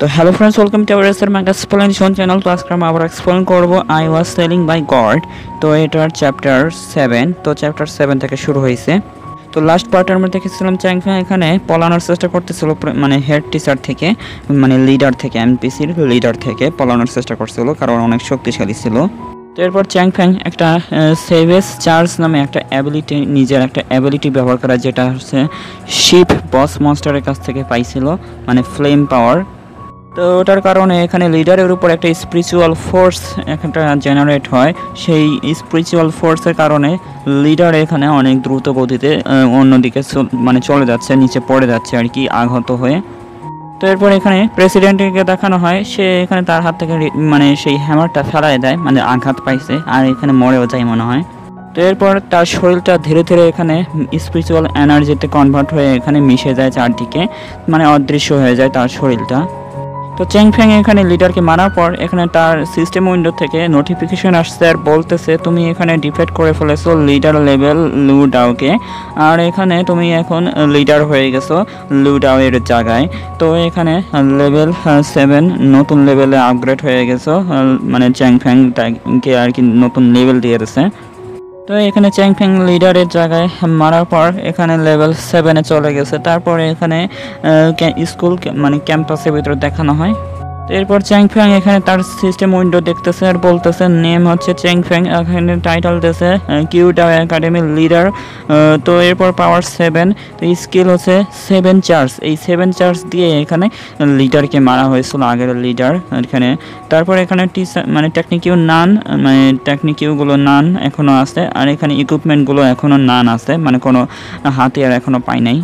তো hello friends, welcome to our SR manga explanation channel. তো আজকে আমরা আবার এক্সপ্লেন করব I was selling by God. তো এটার চ্যাপ্টার 7। তো চ্যাপ্টার 7 থেকে শুরু হয়েছে। তো লাস্ট পার্টের মধ্যে দেখেছিলাম চ্যাংফ্যাং এখানে পলানোর চেষ্টা করতেছিল, মানে হেড টিচার থেকে, মানে লিডার থেকে, এমপিসির লিডার থেকে পলানোর চেষ্টা করছিল, কারণ অনেক শক্তিশালী ছিল। তো এরপর চ্যাংফ্যাং একটা সেভেজ চার্জ নামে একটা অ্যাবিলিটি, নিজের একটা অ্যাবিলিটি ব্যবহার করা, যেটা হচ্ছে শিপ বস মনস্টারের কাছ থেকে পাইছিল, মানে ফ্লেম পাওয়ার। তো ওটার কারণে এখানে লিডারের উপর একটা স্পিরিচুয়াল ফোর্স একটা জেনারেট হয়। সেই স্পিরিচুয়াল ফোর্সের কারণে লিডার এখানে অনেক দ্রুত গতিতে অন্যদিকে মানে চলে যাচ্ছে, নিচে পড়ে যাচ্ছে আর কি, আহত হয়ে। তো এরপর এখানে প্রেসিডেন্টকে দেখানো হয়, সে এখানে তার হাত থেকে মানে সেই হ্যামারটা ফেলাই দেয়, মানে আঘাত পাইছে, আর এখানে মরেও যায় মনে হয়। তো এরপর তার শরীরটা ধীরে ধীরে এখানে স্পিরিচুয়াল এনার্জিতে কনভার্ট হয়ে এখানে মিশে যায় চারদিকে, মানে অদৃশ্য হয়ে যায় তার শরীরটা। তো চ্যাংফ্যাং এখানে লিডারকে মারার পর এখানে তার সিস্টেম উইন্ডো থেকে নোটিফিকেশন আসছে আর বলতেছে তুমি এখানে ডিফেট করে ফেলেছো লিডার লেভেল লু ডাওকে, আর এখানে তুমি এখন লিডার হয়ে গেছো লু ডাও এর জায়গায়। তো এখানে লেভেল 7 নতুন লেভেলে আপগ্রেড হয়ে গেছো, মানে চ্যাংফ্যাংকে আর কি নতুন লেভেল দিয়ে দিয়েছে। তো এখানে চ্যাংফ্যাং লিডারের জায়গায় মারার পর এখানে লেভেল 7-এ চলে গেছে। তারপরে এখানে স্কুল মানে ক্যাম্পাসের ভিতরে দেখানো হয়। তো এরপর চ্যাংফ্যাং এখানে তার সিস্টেম উইন্ডো দেখতেছে আর বলতেছে নেম হচ্ছে চ্যাংফ্যাং, এখানে টাইটেল দিয়েছে কিউ ডাও একাডেমির লিডার। তো এরপর পাওয়ার 7, তো স্কিল হচ্ছে 7 চার্জ। এই 7 চার্জ দিয়ে এখানে লিডারকে মারা হয়েছিল, আগের লিডার এখানে। তারপর এখানে মানে টেকনিকিউ নান, মানে টেকনিকিউগুলো নান এখনও আছে, আর এখানে ইকুইপমেন্টগুলো এখনও নান আছে, মানে কোনো হাতিয়ার এখনও পাই নাই।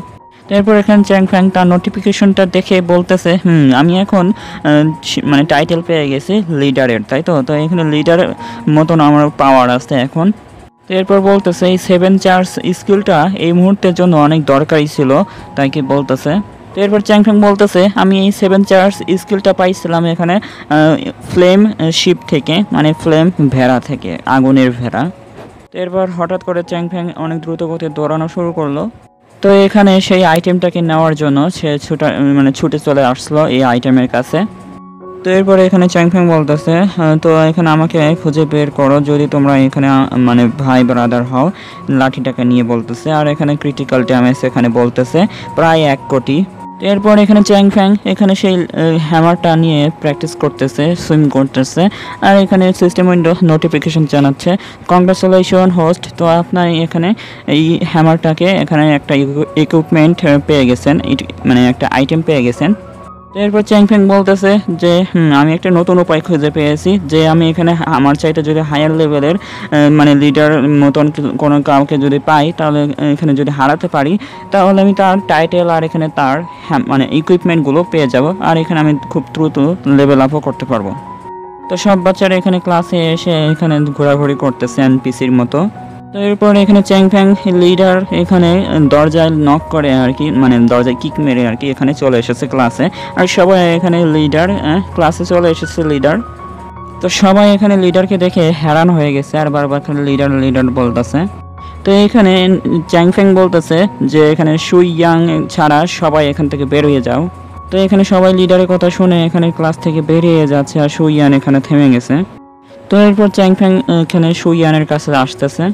তারপর এখানে চ্যাংফ্যাং তার নোটিফিকেশনটা দেখে বলতেছে আমি এখন মানে টাইটেল পেয়ে গেছি লিডারের, তাই তো। তো এখানে লিডারের মতন আমার পাওয়ার আছে এখন। তো এরপর বলতেছে এই 7 চার্জ স্কিলটা এই মুহূর্তের জন্য অনেক দরকারি ছিল, তাই কি বলতেছে। তো এরপর চ্যাংফ্যাং বলতেছে আমি এই 7 চার্জ স্কিলটা পাইছিলাম এখানে ফ্লেম শিপ থেকে, মানে ফ্লেম ভেড়া থেকে, আগুনের ভেড়া। তো এরপর হঠাৎ করে চ্যাংফ্যাং অনেক দ্রুত গতিতে দৌড়ানো শুরু করলো। তো এখানে সেই আইটেমটাকে নেওয়ার জন্য সে ছুটে চলে আসলো এই আইটেমের কাছে। তো এরপরে এখানে চ্যাংফ্যাং বলতেছে তো এখানে আমাকে খুঁজে বের করো যদি তোমরা এখানে মানে ভাই ব্রাদার হও, লাঠিটাকে নিয়ে বলতেছে। আর এখানে ক্রিটিক্যাল ড্যামেজ এখানে বলতেছে প্রায় 1 কোটি। এরপর এখানে চ্যাংফ্যাং এখানে সেই হ্যামারটা নিয়ে প্র্যাকটিস করতেছে, সুইম করতেছে। আর এখানে সিস্টেম উইন্ডো নোটিফিকেশন জানাচ্ছে কংগ্রাচুলেশন হোস্ট, তো আপনার এখানে এই হ্যামারটাকে এখানে একটা ইকুইপমেন্ট পেয়ে গেছেন, মানে একটা আইটেম পেয়ে গেছেন। এরপর চ্যাংফ্যাং বলতেছে যে আমি একটা নতুন উপায় খুঁজে পেয়েছি, যে আমি এখানে আমার চাইতে যদি হায়ার লেভেলের মানে লিডার মতন কোনো কাউকে যদি পাই, তাহলে এখানে যদি হারাতে পারি, তাহলে আমি তার টাইটেল আর এখানে তার মানে ইকুইপমেন্টগুলো পেয়ে যাব, আর এখানে আমি খুব দ্রুত লেভেল আপও করতে পারবো। তো সব বাচ্চারা এখানে ক্লাসে এসে এখানে ঘোরাঘুরি করতেছে এনপিসির মতো। তো এরপর এখানে চ্যাংফ্যাং লিডার এখানে দরজায় নক করে আর কি, মানে দরজায় কিক মেরে আর কি এখানে চলে এসেছে ক্লাসে। আর সবাই এখানে লিডার ক্লাসে চলে এসেছে লিডার। তো সবাই এখানে লিডারকে দেখে হ্যারান হয়ে গেছে, আর বারবার এখানে লিডার লিডার বলতেছে। তো এখানে চ্যাংফ্যাং বলতেছে যে এখানে সুই ইয়াং ছাড়া সবাই এখান থেকে বেরিয়ে যাও। তো এখানে সবাই লিডারের কথা শুনে এখানে ক্লাস থেকে বেরিয়ে যাচ্ছে, আর সুই ইয়ান এখানে থেমে গেছে। তো এরপর চ্যাংফ্যাং এখানে সুই ইয়ানের কাছে আসতেছে।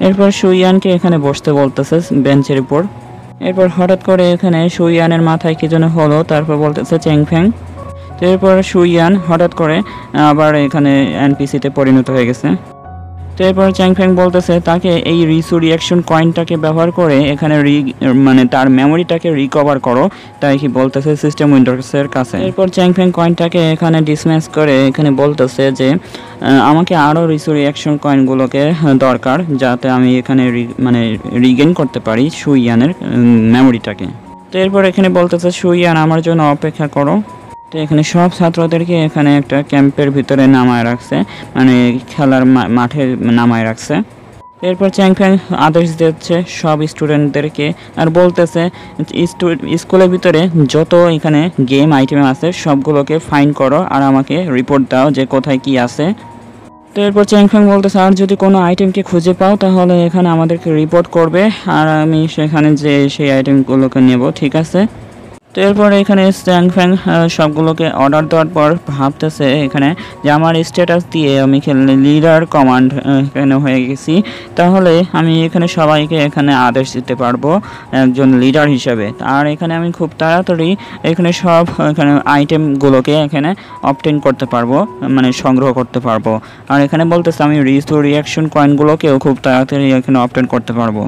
এরপর সুইয়ানকে এখানে বসতে বলতেছে বেঞ্চের উপর। এরপর হঠাৎ করে এখানে সুইয়ানের মাথায় কি যেন হলো, তারপর বলতেছে চ্যাংফ্যাং। তো এরপর সুইয়ান হঠাৎ করে আবার এখানে এনপিসিতে পরিণত হয়ে গেছে। তো এরপর চ্যাংফ্যাং বলতেছে তাকে এই রিয়াকশন কয়েনটাকে ব্যবহার করে এখানে মানে তার মেমোরিটাকে রিকভার করো, তাই কি বলতেছে সিস্টেম উইন্ডোজের কাছে। এরপর চ্যাংফ্যাং কয়েনটাকে এখানে ডিসমিস করে এখানে বলতেছে যে আমাকে আরও রিয়াকশন কয়েনগুলোকে দরকার, যাতে আমি এখানে মানে রিগেইন করতে পারি সুইয়ানের মেমোরিটাকে। তো এরপর এখানে বলতেছে সুইয়ান আমার জন্য অপেক্ষা করো। তো এখানে সব ছাত্রদেরকে এখানে একটা ক্যাম্পের ভিতরে নামায় রাখছে, মানে খেলার মাঠে নামায় রাখছে। এরপর চ্যাংফ্যাং আদেশ দিচ্ছে সব স্টুডেন্টদেরকে, আর বলতেছে স্কুলের ভিতরে যত এখানে গেম আইটেম আছে সবগুলোকে ফাইন্ড করো, আর আমাকে রিপোর্ট দাও যে কোথায় কি আছে। তো এরপর চ্যাংফ্যাং বলতেছে আর যদি কোনো আইটেমকে খুঁজে পাও তাহলে এখানে আমাদেরকে রিপোর্ট করবে, আর আমি সেখানে যে সেই আইটেমগুলোকে নেব, ঠিক আছে। তো এরপর এখানে চ্যাং ফ্যাং সবগুলোকে অর্ডার দেওয়ার পর ভাবতেছে এখানে যে আমার স্ট্যাটাস দিয়ে আমি লিডার কমান্ড এখানে হয়ে গেছি, তাহলে আমি এখানে সবাইকে এখানে আদেশ দিতে পারবো একজন লিডার হিসাবে। আর এখানে আমি খুব তাড়াতাড়ি এখানে সব এখানে আইটেমগুলোকে এখানে অবটেন করতে পারবো, মানে সংগ্রহ করতে পারবো। আর এখানে বলতেছে আমি রিয়াকশন কয়েনগুলোকেও খুব তাড়াতাড়ি এখানে অবটেন করতে পারবো।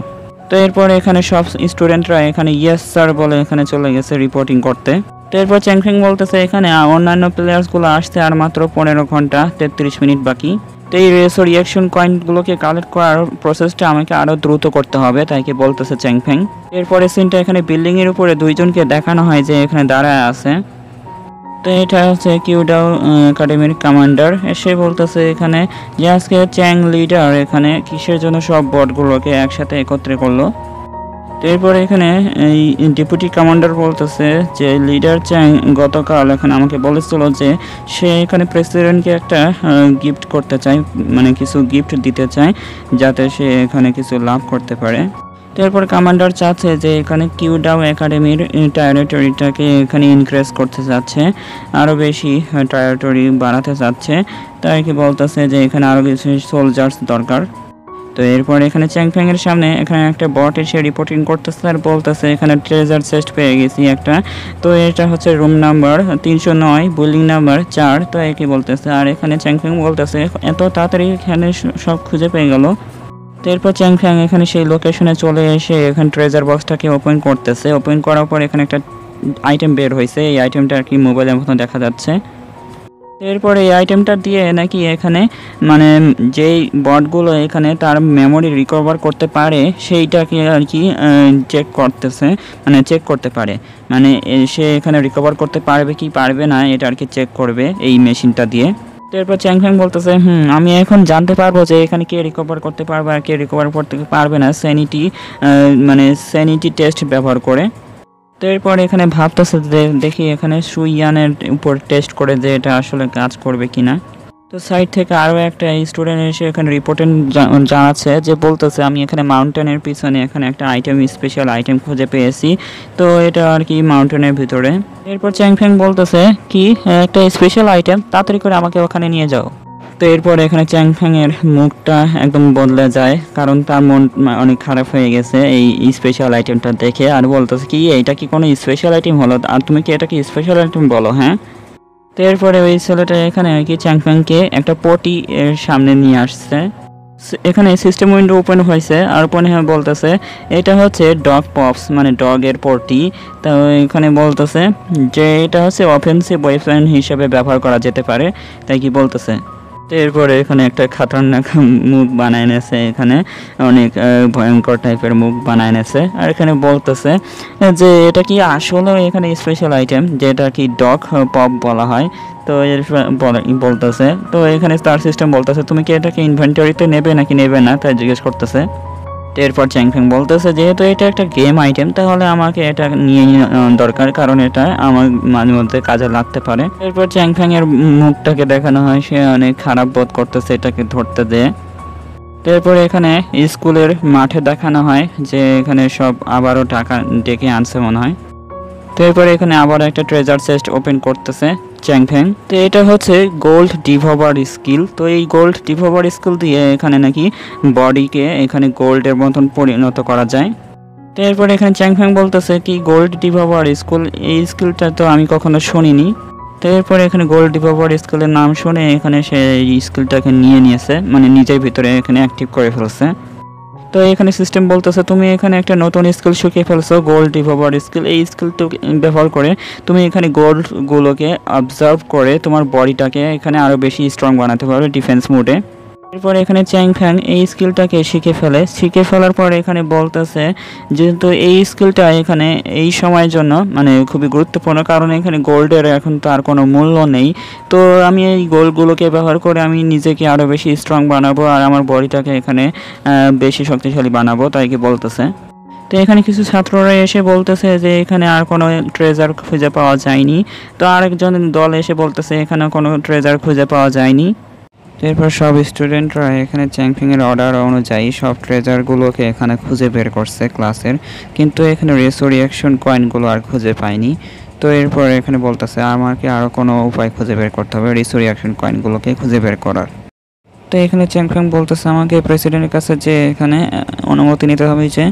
তো এরপর এখানে সব স্টুডেন্টরা এখানে ইয়েস স্যার বলে এখানে চলে গেছে রিপোর্টিং করতে। তো এরপর চ্যাং ফ্যাং বলতেছে এখানে অন্যান্য প্লেয়ার্সগুলো আসতে আর মাত্র 15 ঘন্টা 33 মিনিট বাকি। তো এই রিয়াকশন কয়েনগুলোকে কালেক্ট করার প্রসেসটা আমাকে আরও দ্রুত করতে হবে, তাই কি বলতেছে চ্যাং ফ্যাং। এরপরে সিনটা এখানে বিল্ডিংয়ের উপরে দুইজনকে দেখানো হয় যে এখানে দাঁড়ায় আছে। তো এটা হচ্ছে কিউডাও একাডেমির কমান্ডার। এসে বলতেছে এখানে যে আজকে চ্যাং লিডার এখানে কিসের জন্য সব বটগুলোকে একসাথে একত্রে করলো। তো এরপরে এখানে এই ডেপুটি কমান্ডার বলতেছে যে লিডার চ্যাং গতকাল এখানে আমাকে বলেছিল যে সে এখানে প্রেসিডেন্টকে একটা গিফট করতে চায়, মানে কিছু গিফট দিতে চায় যাতে সে এখানে কিছু লাভ করতে পারে। তো এরপর কমান্ডার চাচ্ছে যে এখানে কিউডাও একাডেমির টেরিটরিটাকে এখানে ইনক্রিজ করতে চাচ্ছে, আরও বেশি টেরিটরি বাড়াতে চাচ্ছে, তাই কি বলতেছে যে এখানে আরও কিছু সোলজার্স দরকার। তো এরপর এখানে চ্যাং ফ্যাং এর সামনে এখানে একটা বট এসে রিপোর্টিং করতেছে আর বলতেছে এখানে ট্রেজার চেস্ট পেয়ে গেছি একটা। তো এটা হচ্ছে রুম নাম্বার 309, বিল্ডিং নাম্বার 4। তো একই বলতেছে। আর এখানে চ্যাং ফ্যাং বলতেছে এত তাড়াতাড়ি এখানে সব খুঁজে পেয়ে গেল। তো এরপর চ্যাং ফ্যাং এখানে সেই লোকেশনে চলে এসে এখানে ট্রেজার বক্সটাকে ওপেন করতেছে। ওপেন করার পর এখানে একটা আইটেম বের হয়েছে, এই আইটেমটা আর কি মোবাইলের মতো দেখা যাচ্ছে। এরপরে এই আইটেমটা দিয়ে নাকি এখানে মানে যেই বটগুলো এখানে তার মেমোরি রিকভার করতে পারে সেইটাকে আর কি চেক করতেছে, মানে চেক করতে পারে, মানে সে এখানে রিকভার করতে পারবে কি পারবে না এটা আর কি চেক করবে এই মেশিনটা দিয়ে। এরপর চ্যাং ফ্যাং বলতেছে আমি এখন জানতে পারবো যে এখানে কে রিকভার করতে পারবে আর কে রিকভার করতে পারবে না স্যানিটি টেস্ট ব্যবহার করে। তো এরপর এখানে ভাবতেছে যে দেখি এখানে সুইয়ানের উপর টেস্ট করে যে এটা আসলে কাজ করবে কিনা। তো সাইড থেকে আরও একটা স্টুডেন্ট এসে এখানে রিপোর্টে জানাচ্ছে যে বলতেছে আমি এখানে মাউন্টেনের পিছনে এখানে একটা স্পেশাল আইটেম খুঁজে পেয়েছি, তো এটা আর কি মাউন্টেনের ভিতরে। এরপর চ্যাং ফ্যাং বলতেছে কি একটা স্পেশাল আইটেম, তাড়াতাড়ি করে আমাকে ওখানে নিয়ে যাও। তো এরপর এখানে চ্যাং ফ্যাং এর মুখটা একদম বদলে যায়, কারণ তার মন অনেক খারাপ হয়ে গেছে এই স্পেশাল আইটেমটা দেখে। আর বলতেছে কি এইটা কি কোনো স্পেশাল আইটেম হলো, আর তুমি কি এটা কি স্পেশাল আইটেম বলো, হ্যাঁ। তো এরপরে ওই ছেলেটা এখানে আর কি চ্যাং ফ্যাংকে একটা পটি এর সামনে নিয়ে আসছে। এখানে সিস্টেম উইন্ডো ওপেন হয়েছে আর ওপেন হয়ে বলতেছে এটা হচ্ছে ডগ পপস, মানে ডগের পটি। তো এখানে বলতেছে যে এটা হচ্ছে অফেন্সিভ ওয়েপন হিসেবে ব্যবহার করা যেতে পারে, তাই কি বলতেছে। তো এরপরে এখানে একটা খাতারনাক মুখ বানায় নেছে, এখানে অনেক ভয়ঙ্কর টাইপের মুখ বানায় নেছে। আর এখানে বলতেছে যে এটা কি আসলে এখানে স্পেশাল আইটেম যেটা কি ডগ পপ বলা হয়। তো এর বলতেছে, তো এখানে স্টার সিস্টেম বলতেছে তুমি কি এটাকে ইনভেন্টরিতে নেবে নাকি নেবে না তাই জিজ্ঞেস করতেছে। তো এরপর চ্যাং ফ্যাং বলতেছে যেহেতু এটা একটা গেম আইটেম তাহলে আমাকে এটা নিয়ে দরকার, কারণ এটা আমার মাঝে মধ্যে কাজে লাগতে পারে। এরপর চ্যাং ফ্যাং এর মুখটাকে দেখানো হয়, সে অনেক খারাপ বোধ করতেছে এটাকে ধরতে দেয়। তো এরপর এখানে স্কুলের মাঠে দেখানো হয় যে এখানে সব আবারও টাকা ডেকে আনছে মনে হয়। তো এরপরে এখানে আবার একটা ট্রেজার চেস্ট ওপেন করতেছে চ্যাং ফ্যাং। তো এটা হচ্ছে গোল্ড ডিভোভার স্কিল। তো এই গোল্ড ডিভোভার স্কিল দিয়ে এখানে নাকি বডিকে এখানে গোল্ডের মতন পরিণত করা যায়। তো এরপরে এখানে চ্যাং ফ্যাং বলতেছে কি গোল্ড ডিভোভার স্কিল, এই স্কিলটা তো আমি কখনো শুনিনি। তো এরপরে এখানে গোল্ড ডিভোভার স্কিলের নাম শুনে এখানে সে এই স্কিলটাকে নিয়েছে, মানে নিজের ভিতরে এখানে অ্যাক্টিভ করে ফেলছে। তো এখানে সিস্টেম বলতেছে তুমি এখানে একটা নতুন স্কিল শিখে ফেলছো, গোল্ড ডিভোভার স্কিল। এই স্কিলটা ব্যবহার করে তুমি এখানে গোল্ডগুলোকে অবজার্ভ করে তোমার বডিটাকে এখানে আরও বেশি স্ট্রং বানাতে পারো ডিফেন্স মোডে। এরপর এখানে চ্যাং ফ্যাং এই স্কিলটাকে শিখে ফেলার পর এখানে বলতেছে যেহেতু এই স্কিলটা এখানে এই সময়ের জন্য মানে খুবই গুরুত্বপূর্ণ, কারণ এখানে গোল্ডের এখন তো আর কোনো মূল্য নেই। তো আমি এই গোল্ডগুলোকে ব্যবহার করে আমি নিজেকে আরও বেশি স্ট্রং বানাবো আর আমার বডিটাকে এখানে বেশি শক্তিশালী বানাবো, তাই কি বলতেছে। তো এখানে কিছু ছাত্ররা এসে বলতেছে যে এখানে আর কোনো ট্রেজার খুঁজে পাওয়া যায়নি। তো আরেকজন দল এসে বলতেছে এখানে কোনো ট্রেজার খুঁজে পাওয়া যায়নি। এরপর সব স্টুডেন্টরা এখানে চ্যাংফিং এর অর্ডার অনুযায়ী সব ট্রেজারগুলোকে এখানে খুঁজে বের করছে ক্লাসের, কিন্তু এখানে রেসোরিয়েকশন কয়েনগুলো আর খুঁজে পায়নি। তো এরপর এখানে বলতেছে আমাকে আরও কোনো উপায় খুঁজে বের করতে হবে রেসোরিয়েকশন কয়েনগুলোকে খুঁজে বের করার। তো এখানে চ্যাংফিং বলতেছে আমাকে প্রেসিডেন্টের কাছে যে এখানে অনুমতি নিতে হবে যে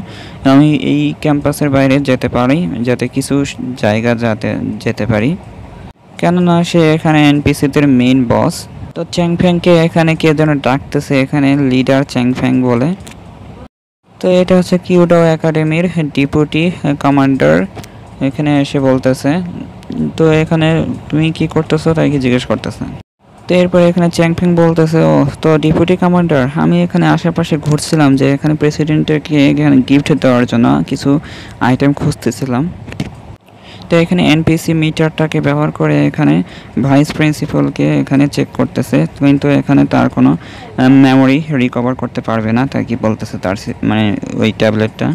আমি এই ক্যাম্পাসের বাইরে যেতে পারি, যাতে কিছু জায়গা যেতে পারি, কেননা সে এখানে এনপিসিদের মেইন বস। তো চ্যাংফ্যাংকে এখানে কে যেন ডাকতেছে, এখানে লিডার চ্যাংফ্যাং বলে। তো এটা হচ্ছে কিউডাও একাডেমির ডেপুটি কমান্ডার এখানে এসে বলতেছে, তো এখানে তুমি কি করতেছো তাই কি জিজ্ঞেস করতেছে। তো এরপর এখানে চ্যাংফিং বলতেছে, ও তো ডেপুটি কমান্ডার, আমি এখানে আশেপাশে ঘুরছিলাম যে এখানে প্রেসিডেন্টকে এখানে গিফট দেওয়ার জন্য কিছু আইটেম খুঁজতেছিলাম। তো এখানে এনপিসি মিটারটাকে ব্যবহার করে এখানে ভাইস প্রিন্সিপালকে এখানে চেক করতেছে, কিন্তু এখানে তার কোনো মেমোরি রিকভার করতে পারবে না, তাই কি বলতেছে তার মানে ওই ট্যাবলেটটা।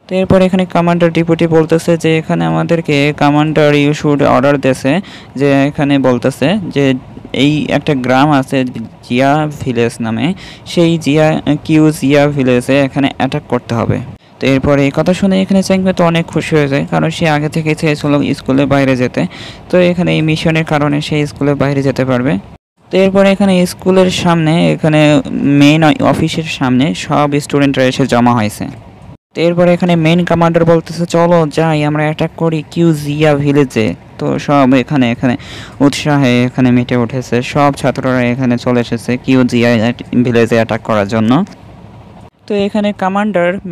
তো এরপর এখানে কমান্ডার ডেপুটি বলতেছে যে এখানে আমাদেরকে কমান্ডার ইউ শুড অর্ডার দিয়েছে, যে এখানে বলতেছে যে এই একটা গ্রাম আছে জিয়া ভিলেজ নামে, সেই জিয়া ভিলেজে এখানে অ্যাটাক করতে হবে। তো এরপর এই কথা শুনে এখানে চ্যাংফ্যাং তো অনেক খুশি হয়ে যায়, কারণ সে আগে থেকে চেয়েছিল স্কুলের বাইরে যেতে। তো এখানে এই মিশনের কারণে সে স্কুলের বাইরে যেতে পারবে। তো এরপরে এখানে স্কুলের সামনে এখানে মেইন অফিসের সামনে সব স্টুডেন্টরা এসে জমা হয়েছে। তো এরপরে এখানে মেইন কমান্ডার বলতেছে চলো যাই আমরা অ্যাটাক করি জিয়া ভিলেজে। তো সব এখানে উৎসাহে এখানে মেতে উঠেছে, সব ছাত্ররা এখানে চলে এসেছে জিয়া ভিলেজে অ্যাটাক করার জন্য। তো এখানে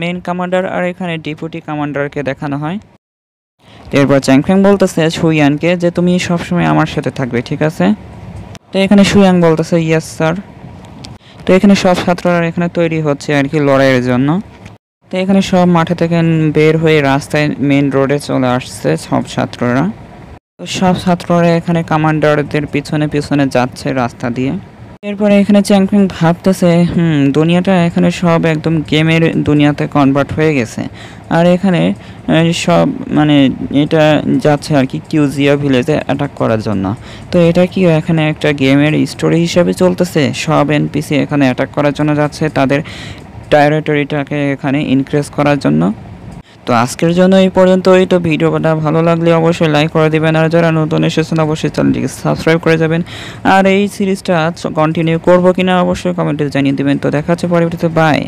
মেইন কমান্ডার আর এখানে ডেপুটি কমান্ডারকে দেখানো হয়। এরপর চ্যাংফ্যাং বলতেছে শুইয়ানকে যে তুমি সবসময় আমার সাথে থাকবে, ঠিক আছে। তো এখানে শুইয়াং বলতেছে ইয়েস স্যার। তো এখানে সব ছাত্ররা এখানে তৈরি হচ্ছে আর কি লড়াইয়ের জন্য। তো এখানে সব মাঠে থেকে বের হয়ে রাস্তায় মেইন রোডে চলে আসছে সব ছাত্ররা। তো সব ছাত্ররা এখানে কমান্ডারদের পিছনে পিছনে যাচ্ছে রাস্তা দিয়ে। এরপরে এখানে চ্যাংফিং ভাবতেছে দুনিয়াটা এখানে সব একদম গেমের দুনিয়াতে কনভার্ট হয়ে গেছে, আর এখানে সব মানে এটা যাচ্ছে আর কি জিয়া ভিলেজে অ্যাটাক করার জন্য। তো এটা কি এখানে একটা গেমের স্টোরি হিসাবে চলতেছে, সব এনপিসি এখানে অ্যাটাক করার জন্য যাচ্ছে, তাদের টেরিটরিটাকে এখানে ইনক্রিজ করার জন্য। তো আজকের জন্য এই পর্যন্তই। তো ভিডিওটা ভালো লাগলে অবশ্যই লাইক করে দিবেন, আর যারা নতুন এসেছেন অবশ্যই চ্যানেলটিকে সাবস্ক্রাইব করে যাবেন। আর এই সিরিজটা কন্টিনিউ করবো কিনা অবশ্যই কমেন্টে জানিয়ে দিবেন। তো দেখা হচ্ছে পরবর্তীতে, বাই।